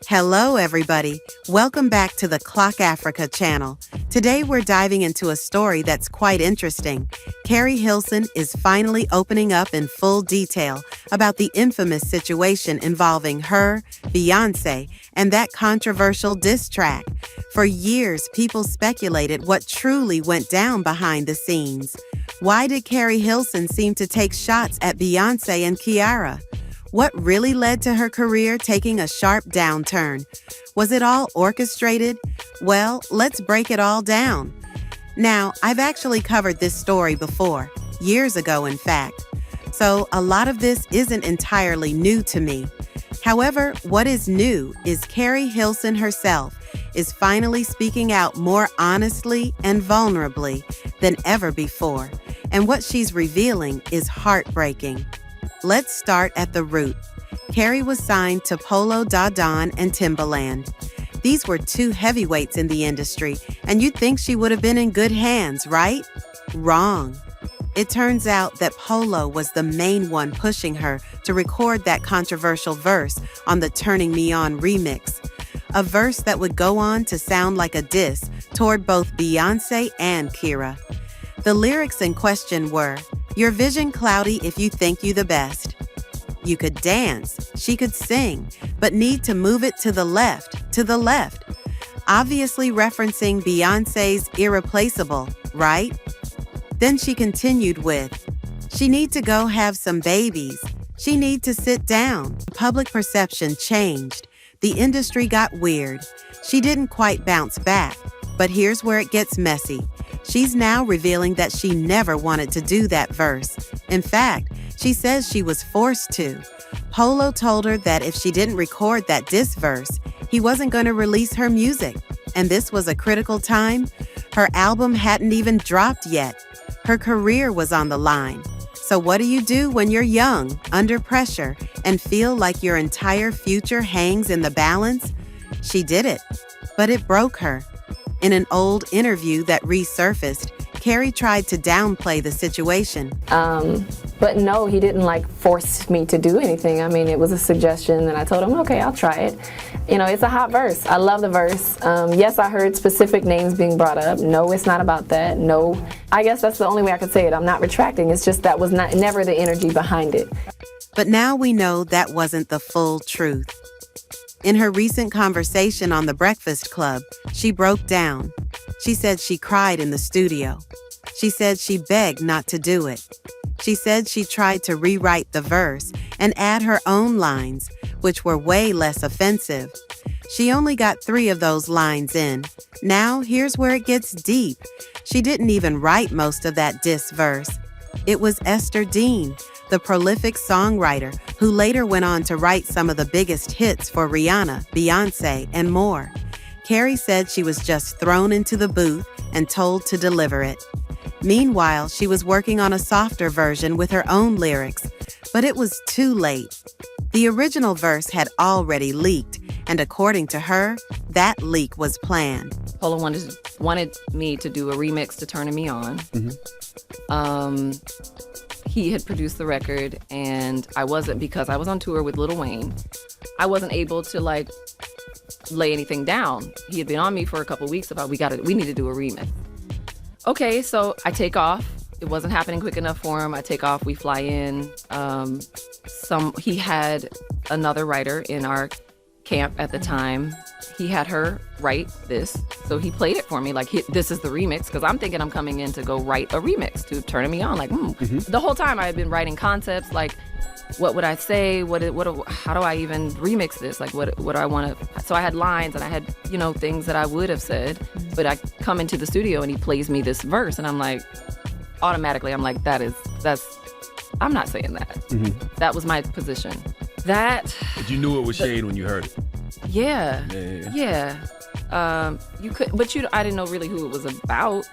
Hello, everybody. Welcome back to the Clock Africa channel. Today, we're diving into a story that's quite interesting. Keri Hilson is finally opening up in full detail about the infamous situation involving her, Beyonce, and that controversial diss track. For years, people speculated what truly went down behind the scenes. Why did Keri Hilson seem to take shots at Beyonce and Kiara? What really led to her career taking a sharp downturn? Was it all orchestrated? Well, let's break it all down. Now, I've actually covered this story before, years ago in fact, so a lot of this isn't entirely new to me. However, what is new is Keri Hilson herself is finally speaking out more honestly and vulnerably than ever before, and what she's revealing is heartbreaking. Let's start at the root. Keri was signed to Polow Da Don and Timbaland. These were two heavyweights in the industry, and you'd think she would have been in good hands, right? Wrong. It turns out that Polow was the main one pushing her to record that controversial verse on the Turning Me On remix, a verse that would go on to sound like a diss toward both Beyonce and Kira. The lyrics in question were, "Your vision cloudy if you think you the best. You could dance, she could sing, but need to move it to the left. Obviously referencing Beyonce's Irreplaceable, right? Then she continued with, "She need to go have some babies. She need to sit down." Public perception changed. The industry got weird. She didn't quite bounce back, but here's where it gets messy. She's now revealing that she never wanted to do that verse. In fact, she says she was forced to. Polow told her that if she didn't record that diss verse, he wasn't going to release her music. And this was a critical time. Her album hadn't even dropped yet. Her career was on the line. So what do you do when you're young, under pressure, and feel like your entire future hangs in the balance? She did it, but it broke her. In an old interview that resurfaced, Keri tried to downplay the situation. But no, he didn't force me to do anything. I mean, it was a suggestion and I told him, okay, I'll try it. You know, it's a hot verse. I love the verse. Yes, I heard specific names being brought up. No, it's not about that. No, I guess that's the only way I could say it. I'm not retracting. It's just that was never the energy behind it. But now we know that wasn't the full truth. In her recent conversation on The Breakfast Club, she broke down. She said she cried in the studio. She said she begged not to do it. She said she tried to rewrite the verse and add her own lines, which were way less offensive. She only got 3 of those lines in. Now, here's where it gets deep. She didn't even write most of that diss verse. It was Ester Dean, the prolific songwriter who later went on to write some of the biggest hits for Rihanna, Beyonce, and more. Keri said she was just thrown into the booth and told to deliver it. Meanwhile, she was working on a softer version with her own lyrics, but it was too late. The original verse had already leaked, and according to her, that leak was planned. Polow wanted me to do a remix to Turning Me On. He had produced the record, and I wasn't, because I was on tour with Lil Wayne. I wasn't able to lay anything down. He had been on me for a couple weeks about we need to do a remix. Okay, so I take off. It wasn't happening quick enough for him. I take off. We fly in. He had another writer in our camp at the time. He had her write this, so he played it for me this is the remix, because I'm thinking I'm coming in to go write a remix to Turning Me On. The whole time I had been writing concepts what would I say? How do I even remix this? What do I want to? So I had lines and I had things that I would have said, but I come into the studio and he plays me this verse, and I'm automatically that's I'm not saying that. That was my position. But you knew it was shade when you heard it. Yeah. You could, but I didn't know really who it was about.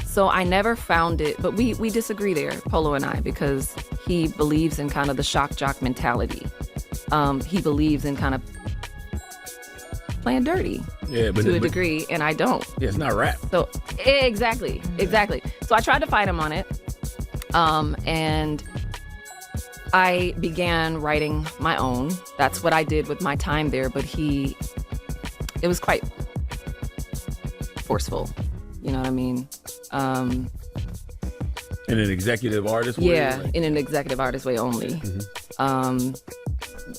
So I never found it, but we disagree there, Polow and I, because he believes in kind of the shock jock mentality. He believes in kind of playing dirty to a degree, and I don't. Yeah, it's not rap. So exactly. So I tried to fight him on it, and I began writing my own. That's what I did with my time there, but it was quite forceful. You know what I mean? In an executive artist way? Yeah, in an executive artist way only.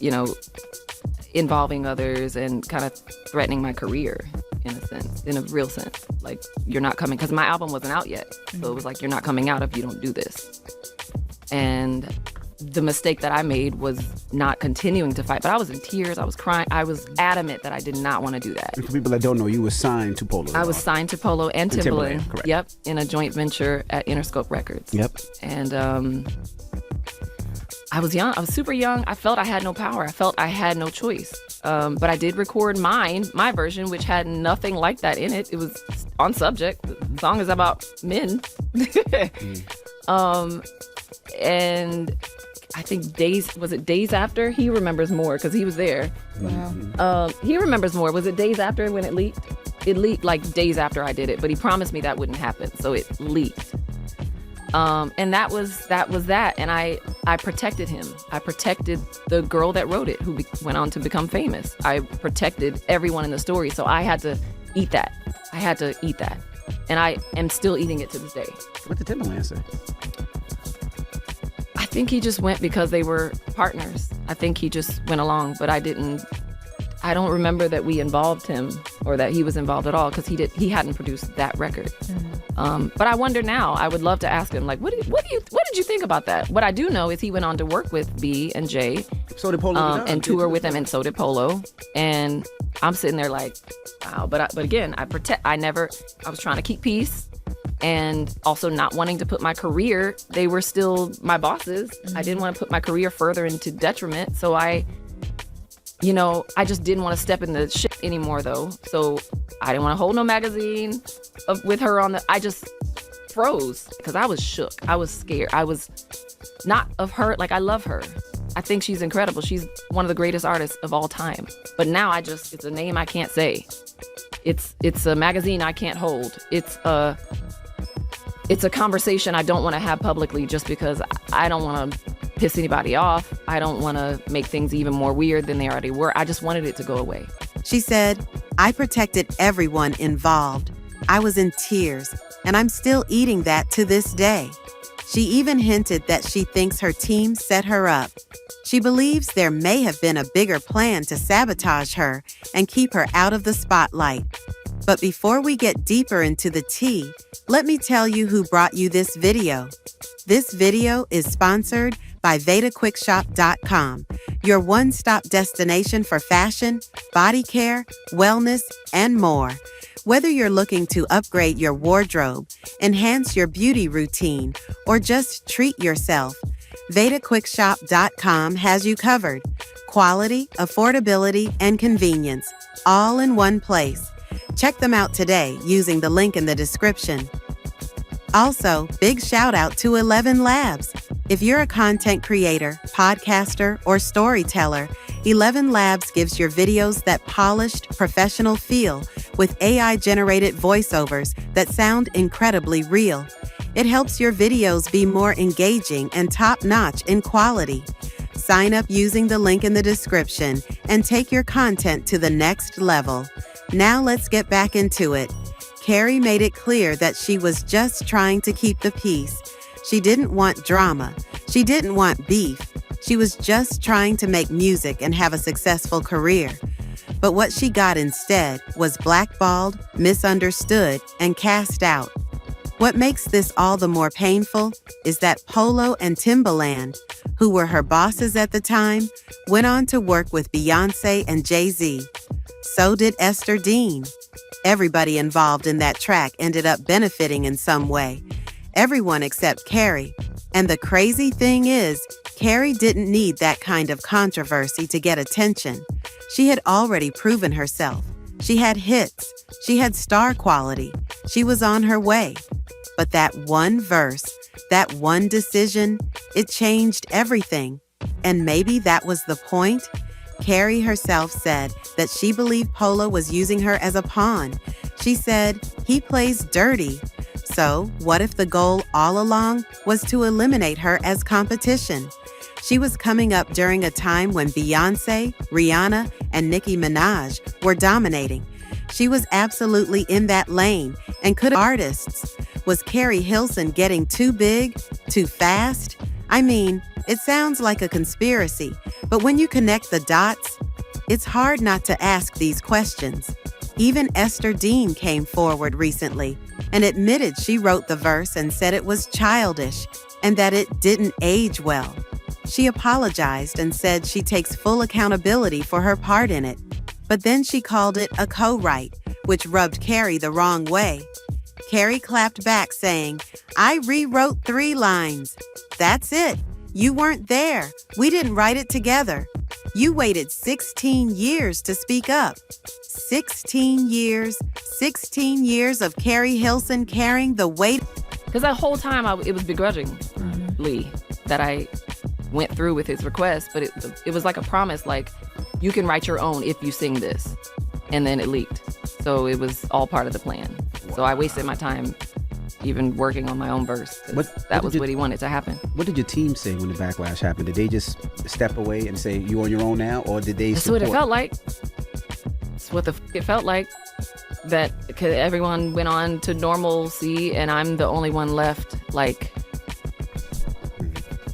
You know, involving others and kind of threatening my career in a sense, in a real sense. Like, you're not coming, because my album wasn't out yet. So it was like, you're not coming out if you don't do this. And the mistake that I made was not continuing to fight. But I was in tears. I was crying. I was adamant that I did not want to do that. And for people that don't know, you were signed to Polow Da Don. I was signed to Polow and Timbaland. Correct. Yep, in a joint venture at Interscope Records. Yep. And I was young. I was super young. I felt I had no power. I felt I had no choice. But I did record my version, which had nothing like that in it. It was on subject. The song is about men. And I think days after? He remembers more because he was there. Wow. He remembers more. Was it days after when it leaked? It leaked like days after I did it, but he promised me that wouldn't happen, so it leaked. And that was that. And I protected him. I protected the girl that wrote it, who went on to become famous. I protected everyone in the story, so I had to eat that. And I am still eating it to this day. What did Timbaland say? I think he just went because they were partners. I think he just went along, but I don't remember that we involved him or that he was involved at all, because he hadn't produced that record. But I wonder now. I would love to ask him, like, what did you think about that? What I do know is he went on to work with B and J. So did Polow Da Don. And tour with them, and so did Polow. And I'm sitting there like, wow. But again, I was trying to keep peace. And also not wanting to put my career, they were still my bosses. I didn't want to put my career further into detriment. So I just didn't want to step in the shit anymore, though. So I didn't want to hold no magazine with her on I just froze because I was shook. I was scared. I was not of her. Like, I love her. I think she's incredible. She's one of the greatest artists of all time. But now it's a name I can't say. It's a magazine I can't hold. It's a conversation I don't want to have publicly just because I don't want to piss anybody off. I don't want to make things even more weird than they already were. I just wanted it to go away. She said, I protected everyone involved. I was in tears, and I'm still eating that to this day. She even hinted that she thinks her team set her up. She believes there may have been a bigger plan to sabotage her and keep her out of the spotlight. But before we get deeper into the tea, let me tell you who brought you this video. This video is sponsored by VedaQuickShop.com, your one-stop destination for fashion, body care, wellness, and more. Whether you're looking to upgrade your wardrobe, enhance your beauty routine, or just treat yourself, VedaQuickShop.com has you covered. Quality, affordability, and convenience, all in one place. Check them out today using the link in the description. Also, big shout out to 11 Labs. If you're a content creator, podcaster, or storyteller, 11 Labs gives your videos that polished, professional feel with AI-generated voiceovers that sound incredibly real. It helps your videos be more engaging and top-notch in quality. Sign up using the link in the description and take your content to the next level. Now let's get back into it. Keri made it clear that she was just trying to keep the peace. She didn't want drama. She didn't want beef. She was just trying to make music and have a successful career. But what she got instead was blackballed, misunderstood, and cast out. What makes this all the more painful is that Polow and Timbaland, who were her bosses at the time, went on to work with Beyonce and Jay-Z. So did Ester Dean. Everybody involved in that track ended up benefiting in some way. Everyone except Keri. And the crazy thing is, Keri didn't need that kind of controversy to get attention. She had already proven herself. She had hits. She had star quality. She was on her way. But that one verse, that one decision, it changed everything. And maybe that was the point? Keri herself said that she believed Polow was using her as a pawn. She said, he plays dirty. So what if the goal all along was to eliminate her as competition? She was coming up during a time when Beyonce, Rihanna, and Nicki Minaj were dominating. She was absolutely in that lane and could have artists. Was Keri Hilson getting too big, too fast? I mean, it sounds like a conspiracy, but when you connect the dots, it's hard not to ask these questions. Even Ester Dean came forward recently and admitted she wrote the verse and said it was childish and that it didn't age well. She apologized and said she takes full accountability for her part in it, but then she called it a co-write, which rubbed Keri the wrong way. Keri clapped back saying, "I rewrote 3 lines. That's it. You weren't there. We didn't write it together. You waited 16 years to speak up." 16 years of Keri Hilson carrying the weight. Because that whole time it was begrudgingly that I went through with his request, but it was like a promise, like, you can write your own if you sing this. And then it leaked. So it was all part of the plan. So I wasted my time even working on my own verse. That was what he wanted to happen. What did your team say when the backlash happened? Did they just step away and say, you on your own now? Or did they support? That's what it felt like. That's what it felt like. That everyone went on to normalcy and I'm the only one left. Like,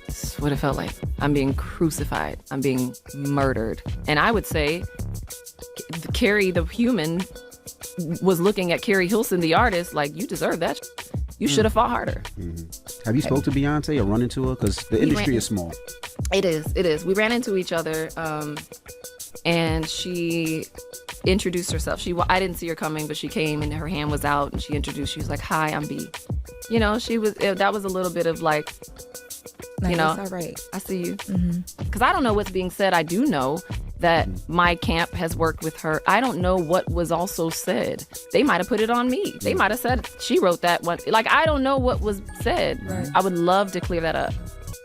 that's what it felt like. I'm being crucified. I'm being murdered. And I would say Keri, the human, was looking at Keri Hilson, the artist, like, you deserve that. You should have fought harder. Have you spoke to Beyonce or run into her? Because the industry is small. It is. We ran into each other, and she introduced herself. I didn't see her coming, but she came and her hand was out and she introduced. She was like, "Hi, I'm B." You know, that was a little bit of like, you know, all right. I see you. Because I don't know what's being said. I do know that my camp has worked with her. I don't know what was also said. They might have put it on me. They might have said she wrote that one. Like, I don't know what was said. Right. I would love to clear that up.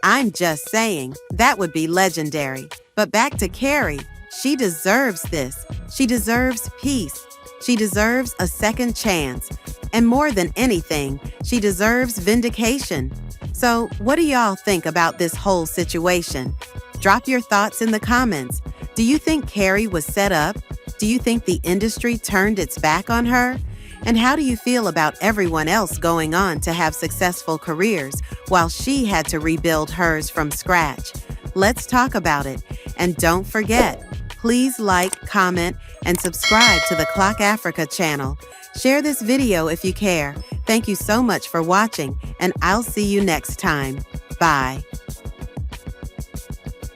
I'm just saying, that would be legendary. But back to Keri. She deserves this. She deserves peace. She deserves a second chance. And more than anything, she deserves vindication. So what do y'all think about this whole situation? Drop your thoughts in the comments. Do you think Keri was set up? Do you think the industry turned its back on her? And how do you feel about everyone else going on to have successful careers while she had to rebuild hers from scratch? Let's talk about it. And don't forget, please like, comment, and subscribe to the Clock Africa channel. Share this video if you care. Thank you so much for watching, and I'll see you next time. Bye.